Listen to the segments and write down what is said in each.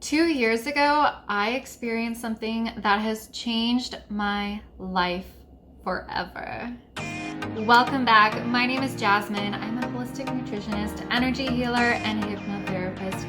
2 years ago, I experienced something that has changed my life forever. Welcome back. My name is Jasmine. I'm a holistic nutritionist, energy healer, and hypnotherapist.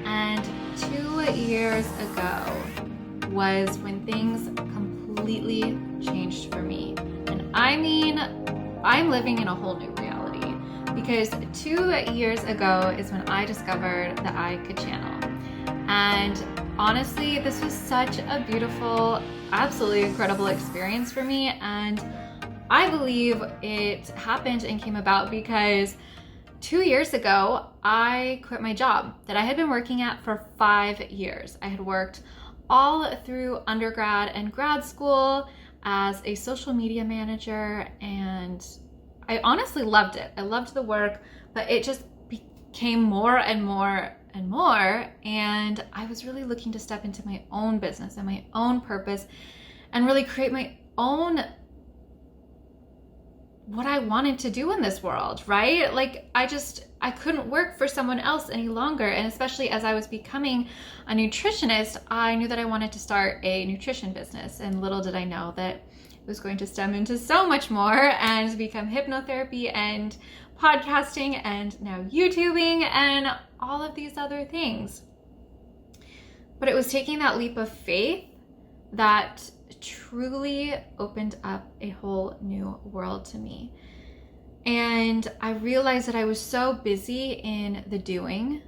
And 2 years ago was when things completely changed for me. And I mean, I'm living in a whole new reality because 2 years ago is when I discovered that I could channel. And honestly, this was such a beautiful, absolutely incredible experience for me. And I believe it happened and came about because 2 years ago, I quit my job that I had been working at for 5 years. I had worked all through undergrad and grad school as a social media manager, and I honestly loved it. I loved the work, but it just became more and more and more, and I was really looking to step into my own business and my own purpose and really create my own what I wanted to do in this world, right? Like I couldn't work for someone else any longer. And especially as I was becoming a nutritionist, I knew that I wanted to start a nutrition business. And little did I know that it was going to stem into so much more and become hypnotherapy and podcasting and now YouTubing and all of these other things. But it was taking that leap of faith that truly opened up a whole new world to me. And I realized that I was so busy in the doing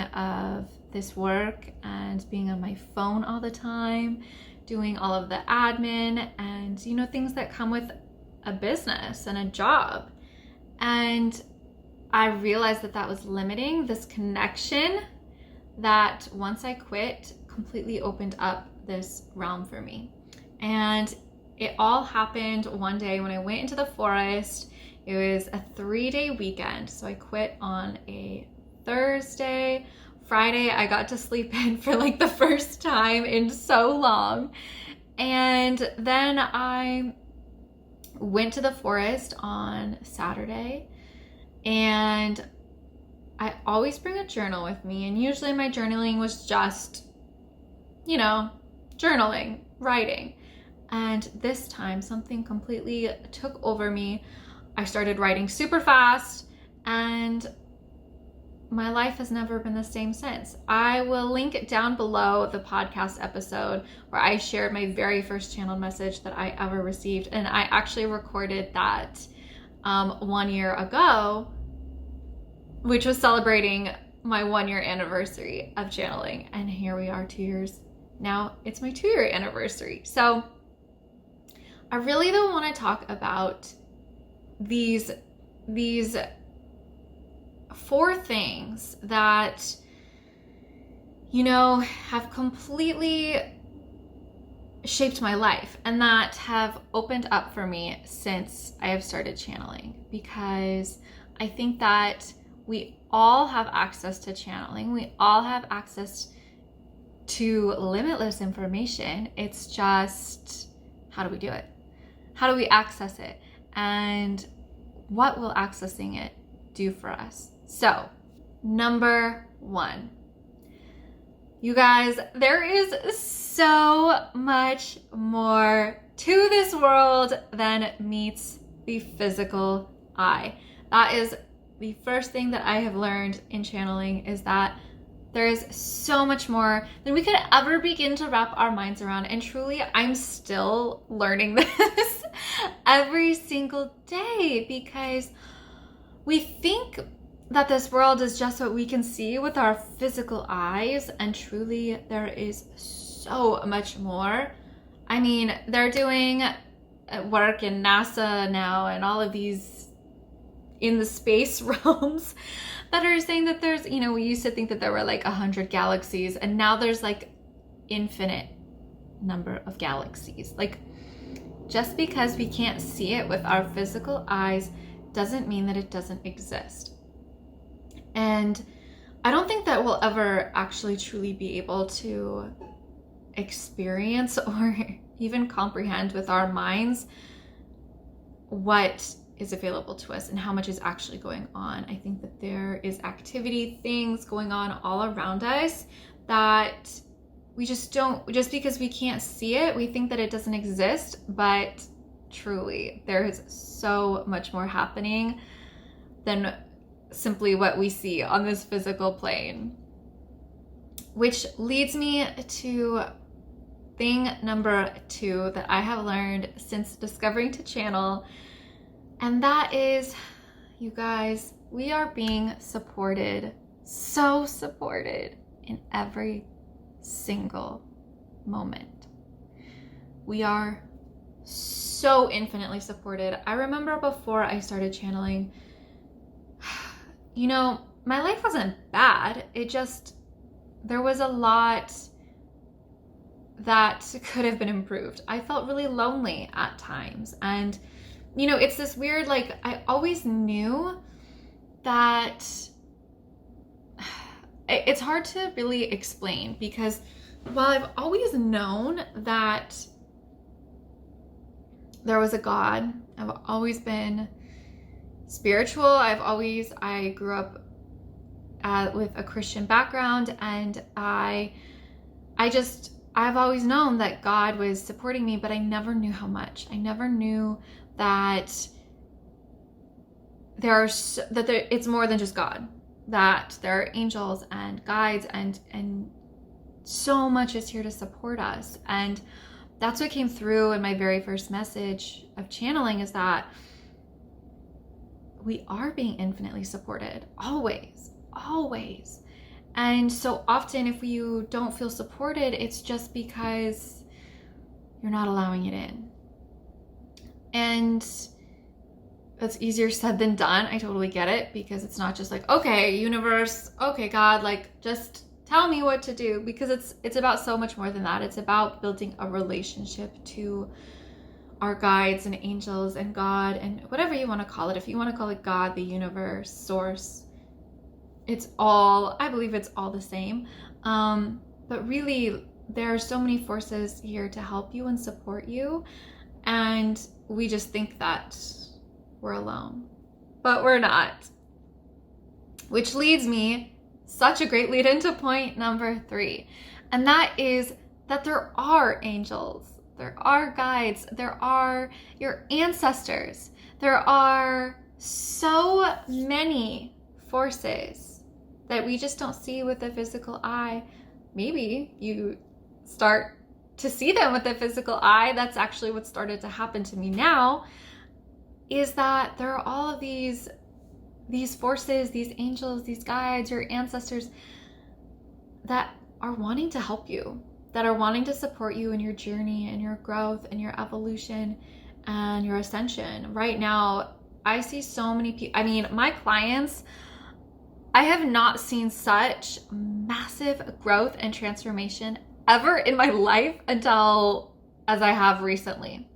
of this work and being on my phone all the time, doing all of the admin and, things that come with a business and a job. And I realized that that was limiting this connection that once I quit completely opened up this realm for me. And it all happened one day when I went into the forest. It was a 3-day weekend. So I quit on a Thursday. Friday, I got to sleep in for like the first time in so long. And then I went to the forest on Saturday, and I always bring a journal with me. And usually my journaling was just, journaling, writing. And this time something completely took over me. I started writing super fast, and my life has never been the same since. I will link down below the podcast episode where I shared my very first channeled message that I ever received. And I actually recorded that 1 year ago, which was celebrating my 1-year anniversary of channeling. And here we are 2 years. Now it's my 2-year anniversary. So I really don't want to talk about these 4 things that, have completely shaped my life and that have opened up for me since I have started channeling. Because I think that we all have access to channeling. We all have access to limitless information. It's just, how do we do it? How do we access it? And what will accessing it do for us? So, number 1, you guys, there is so much more to this world than meets the physical eye. That is the first thing that I have learned in channeling, is that there is so much more than we could ever begin to wrap our minds around. And truly, I'm still learning this every single day, because we think that this world is just what we can see with our physical eyes. And truly, there is so much more. I mean, they're doing work in NASA now and all of these in the space realms that are saying that there's, we used to think that there were like 100 galaxies, and now there's like infinite number of galaxies. Like, just because we can't see it with our physical eyes doesn't mean that it doesn't exist. And I don't think that we'll ever actually truly be able to experience or even comprehend with our minds what is available to us and how much is actually going on. I think that there is activity, things going on all around us that we just don't, just because we can't see it, we think that it doesn't exist, but truly, there is so much more happening than simply what we see on this physical plane. Which leads me to thing number 2 that I have learned since discovering to channel, and that is, you guys, we are being supported, so supported in every single moment. We are so infinitely supported. I remember before I started channeling, you know, my life wasn't bad. It just, there was a lot that could have been improved. I felt really lonely at times. And, you know, it's this weird, like, I always knew that it's hard to really explain, because while I've always known that there was a God, I've always been spiritual. I grew up with a Christian background, and I've always known that God was supporting me, but I never knew how much. I never knew that it's more than just God, that there are angels and guides and so much is here to support us. And that's what came through in my very first message of channeling, is that we are being infinitely supported, always. And so often if you don't feel supported, it's just because you're not allowing it in. And that's easier said than done. I totally get it, because it's not just like, okay, universe, okay, God, like, just tell me what to do, because it's about so much more than that. It's about building a relationship to our guides and angels and God and whatever you want to call it. If you want to call it God, the universe, source, I believe it's all the same. But really, there are so many forces here to help you and support you. And we just think that we're alone, but we're not. Which leads me, such a great lead into point number 3. And that is that there are angels, there are guides, there are your ancestors. There are so many forces that we just don't see with the physical eye. Maybe you start to see them with the physical eye. That's actually what started to happen to me now, is that there are all of these forces, these angels, these guides, your ancestors that are wanting to help you, that are wanting to support you in your journey and your growth and your evolution and your ascension. Right now, I see so many people. I mean, my clients, I have not seen such massive growth and transformation ever in my life as I have recently.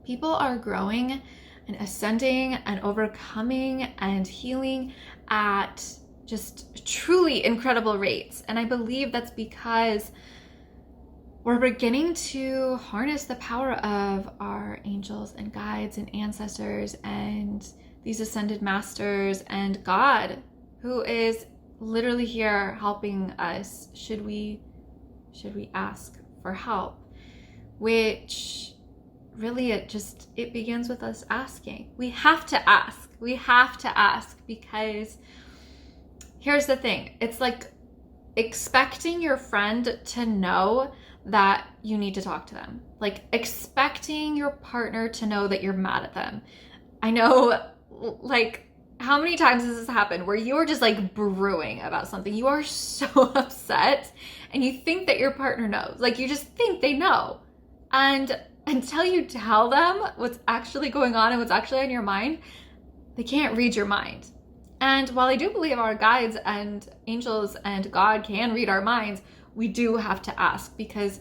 People are growing and ascending and overcoming and healing at just truly incredible rates. And I believe that's because we're beginning to harness the power of our angels and guides and ancestors and these ascended masters and God, who is literally here helping us should we ask for help. Which really, it begins with us asking. We have to ask. We have to ask, because here's the thing. It's like expecting your friend to know that you need to talk to them. Like expecting your partner to know that you're mad at them. I know, like, how many times has this happened where you are just like brewing about something? You are so upset and you think that your partner knows. Like, you just think they know. And until you tell them what's actually going on and what's actually on your mind, they can't read your mind. And while I do believe our guides and angels and God can read our minds, we do have to ask, because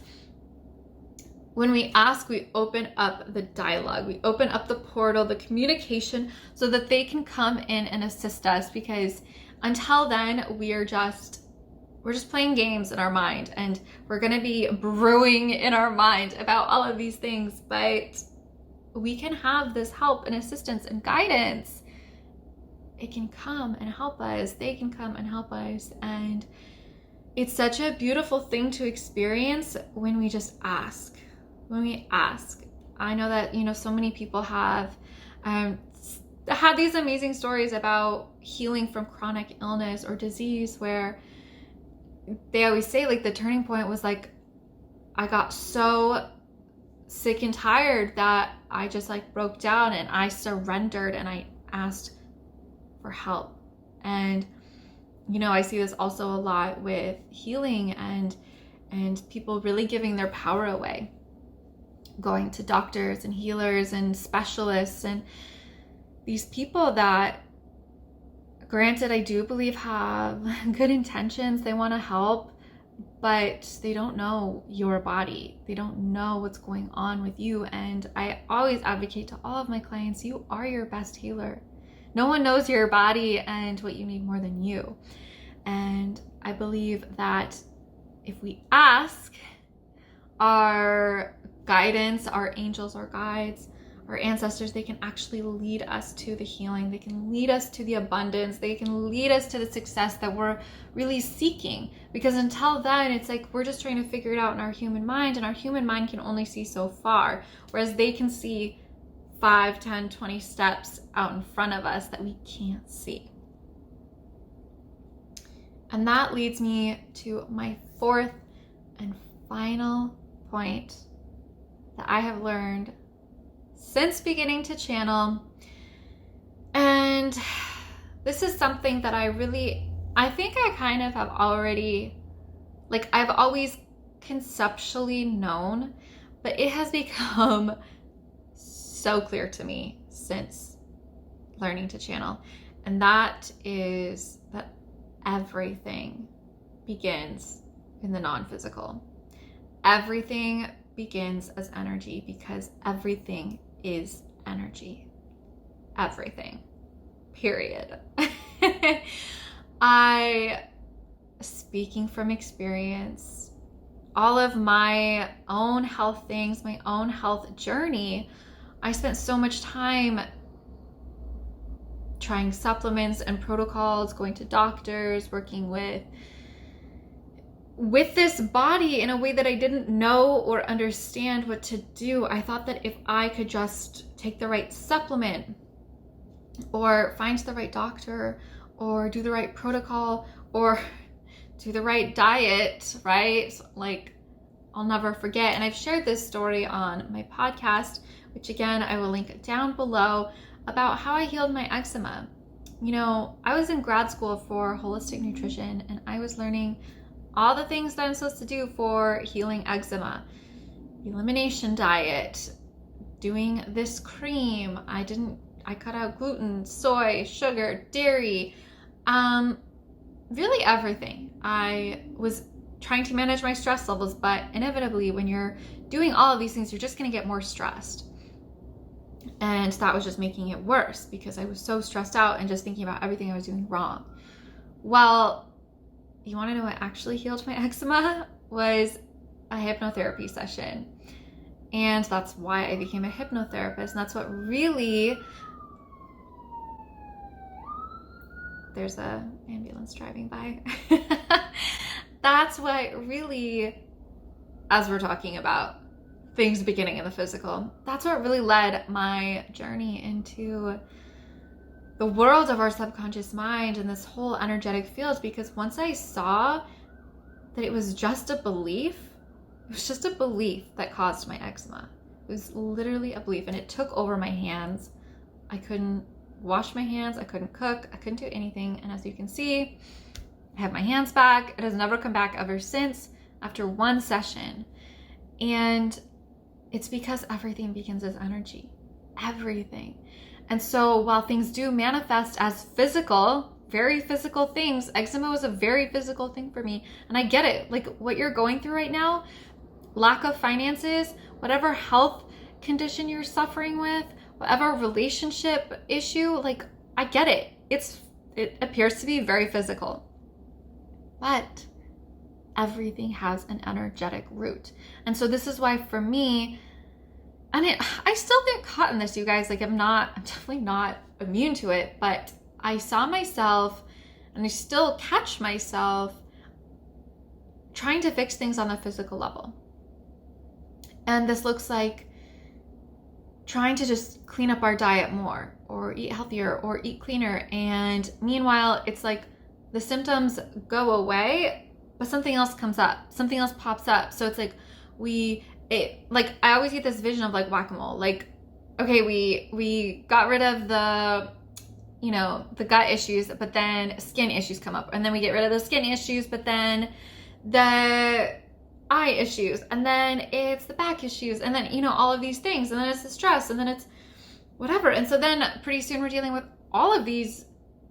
when we ask, we open up the dialogue, we open up the portal, the communication, so that they can come in and assist us. Because until then, we're just playing games in our mind, and we're going to be brewing in our mind about all of these things. But we can have this help and assistance and guidance. It can come and help us. They can come and help us. And it's such a beautiful thing to experience when we just ask. When we ask. I know that, so many people have had these amazing stories about healing from chronic illness or disease, where they always say, like, the turning point was like, I got so sick and tired that I just like broke down and I surrendered and I asked for help. And I see this also a lot with healing and people really giving their power away, going to doctors and healers and specialists and these people that, granted, I do believe have good intentions. They want to help, but they don't know your body. They don't know what's going on with you. And I always advocate to all of my clients, you are your best healer. No one knows your body and what you need more than you. And I believe that if we ask our guidance, our angels, our guides, our ancestors, they can actually lead us to the healing. They can lead us to the abundance. They can lead us to the success that we're really seeking. Because until then, it's like we're just trying to figure it out in our human mind, and our human mind can only see so far, whereas they can see 5, 10, 20 steps out in front of us that we can't see. And that leads me to my fourth and final point that I have learned since beginning to channel. And this is something that I think I kind of have already, like, I've always conceptually known, but it has become so clear to me since learning to channel. And that is that everything begins in the non-physical. Everything begins as energy, because everything is energy. Everything. Period. Speaking from experience, all of my own health things, my own health journey, I spent so much time trying supplements and protocols, going to doctors, working with this body in a way that I didn't know or understand what to do. I thought that if I could just take the right supplement or find the right doctor or do the right protocol or do the right diet, right? Like, I'll never forget. And I've shared this story on my podcast, which again, I will link down below, about how I healed my eczema. I was in grad school for holistic nutrition, and I was learning all the things that I'm supposed to do for healing eczema. Elimination diet, doing this cream. I cut out gluten, soy, sugar, dairy, really everything. I was trying to manage my stress levels, but inevitably when you're doing all of these things, you're just gonna get more stressed. And that was just making it worse because I was so stressed out and just thinking about everything I was doing wrong. Well, you want to know what actually healed my eczema? Was a hypnotherapy session. And that's why I became a hypnotherapist. And that's what really... There's an ambulance driving by. That's what really, as we're talking about things beginning in the physical, that's what really led my journey into the world of our subconscious mind and this whole energetic field. Because once I saw that it was just a belief, it was just a belief that caused my eczema. It was literally a belief, and it took over my hands. I couldn't wash my hands, I couldn't cook, I couldn't do anything. And as you can see, I have my hands back. It has never come back ever since, after one session. And it's because everything begins as energy. Everything. And so while things do manifest as physical, very physical things, eczema was a very physical thing for me. And I get it. Like, what you're going through right now, lack of finances, whatever health condition you're suffering with, whatever relationship issue, like, I get it. It appears to be very physical. But everything has an energetic root. And so this is why for me, and I still get caught in this, you guys, like I'm definitely not immune to it, but I saw myself, and I still catch myself trying to fix things on the physical level. And this looks like trying to just clean up our diet more, or eat healthier, or eat cleaner. And meanwhile, it's like the symptoms go away, but something else comes up, something else pops up. So it's like like I always get this vision of like whack-a-mole. Like, okay, we got rid of the, you know, the gut issues, but then skin issues come up, and then we get rid of the skin issues, but then the eye issues, and then it's the back issues, and then, you know, all of these things, and then it's the stress, and then it's whatever. And so then pretty soon we're dealing with all of these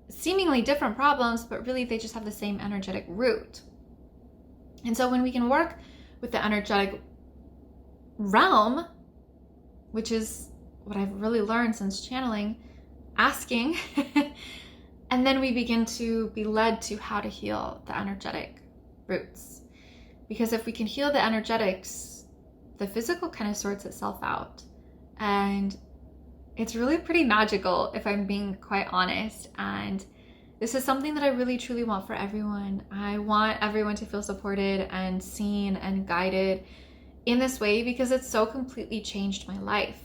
seemingly different problems, but really they just have the same energetic root. And so when we can work with the energetic realm, which is what I've really learned since channeling, asking, and then we begin to be led to how to heal the energetic roots. Because if we can heal the energetics, the physical kind of sorts itself out. And it's really pretty magical, if I'm being quite honest. And this is something that I really truly want for everyone. I want everyone to feel supported and seen and guided in this way, because it's so completely changed my life.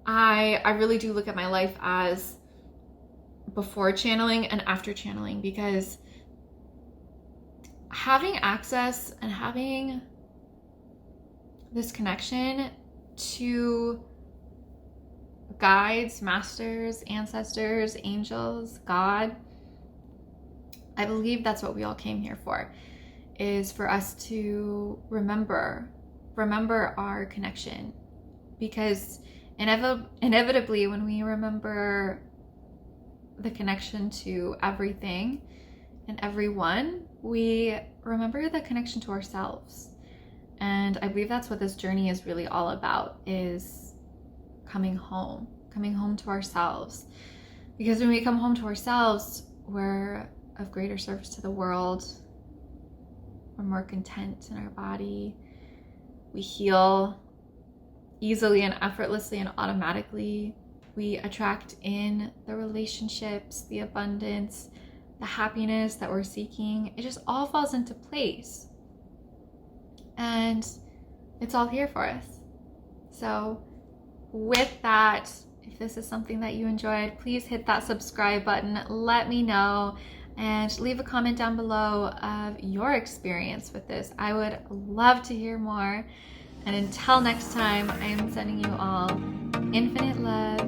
I really do look at my life as before channeling and after channeling, because having access and having this connection to guides, masters, ancestors, angels, God, I believe that's what we all came here for, is for us to remember our connection. Because inevitably, when we remember the connection to everything and everyone, we remember the connection to ourselves. And I believe that's what this journey is really all about, is coming home to ourselves. Because when we come home to ourselves, we're of greater service to the world. We're more content in our body. We heal easily and effortlessly and automatically. We attract in the relationships, the abundance, the happiness that we're seeking. It just all falls into place. And it's all here for us. So with that, if this is something that you enjoyed, please hit that subscribe button. Let me know, and leave a comment down below of your experience with this. I would love to hear more. And until next time, I am sending you all infinite love,